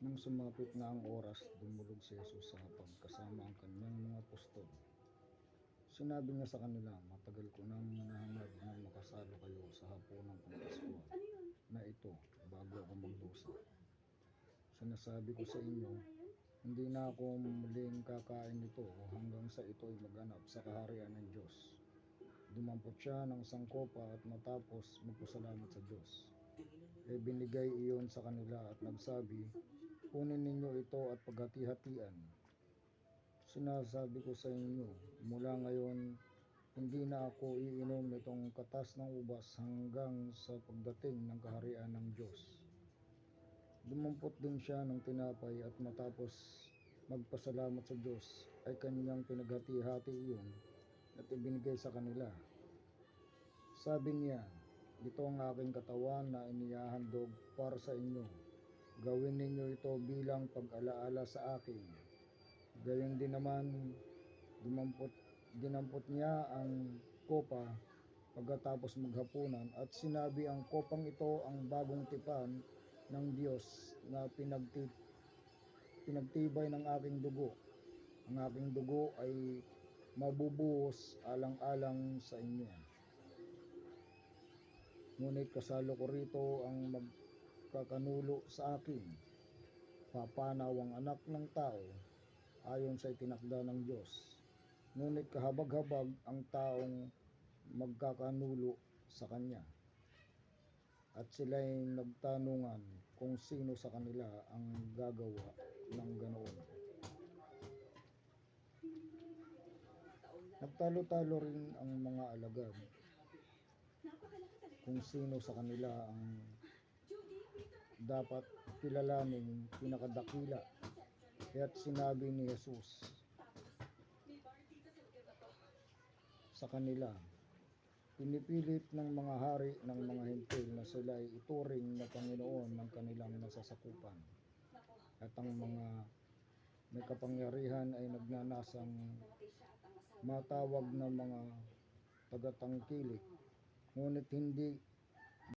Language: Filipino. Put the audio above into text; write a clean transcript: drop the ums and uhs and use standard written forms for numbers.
Nang sumapit na ang oras, dumulog si Jesus sa hapag kasama ang kanyang mga apostol. Sinabi niya sa kanila, matagal ko nang hinahangad na makasalo kayo sa hapunang Pampaskuhan na ito bago ako magdusa. Sinasabi ko sa inyo, hindi na ako muling kakain nito hanggang sa ito'y maganap sa kaharian ng Diyos. Dumampot siya ng isang kopa at matapos magpasalamat sa Diyos, binigay iyon sa kanila at nagsabi, kunin ninyo ito at paghati-hatian. Sinasabi ko sa inyo, mula ngayon, hindi na ako iinom nitong katas ng ubas hanggang sa pagdating ng kaharian ng Diyos. Dumampot din siya ng tinapay at matapos magpasalamat sa Diyos, ay kanyang pinaghati-hati iyon at ibinigay sa kanila. Sabi niya, ito ang aking katawan na inihahandog para sa inyo. Gawin ninyo ito bilang pag-alaala sa akin. Gayon din naman, dinampot niya ang kopa pagkatapos maghapunan at sinabi, ang kopang ito ang bagong tipan ng Diyos na pinagtibay ng aking dugo. Ang aking dugo ay mabubuhos alang-alang sa inyo. Ngunit kasalo ko rito ang magkakanulo sa akin. Papanaw ang anak ng tao ayon sa itinakda ng Diyos. Ngunit kahabag-habag ang taong magkakanulo sa kanya. At sila'y nagtanungan kung sino sa kanila ang gagawa ng ganoon. Nagtalo-talo rin ang mga alagad kung sino sa kanila ang dapat kilalaning pinakadakila. Kaya't sinabi ni Jesus sa kanila, pinipilit ng mga hari ng mga hintil na sila ay ituring na Panginoon ng kanilang nasasakupan. At ang mga may kapangyarihan ay nagnanasang matawag na mga tagatangkilik. Ngunit hindi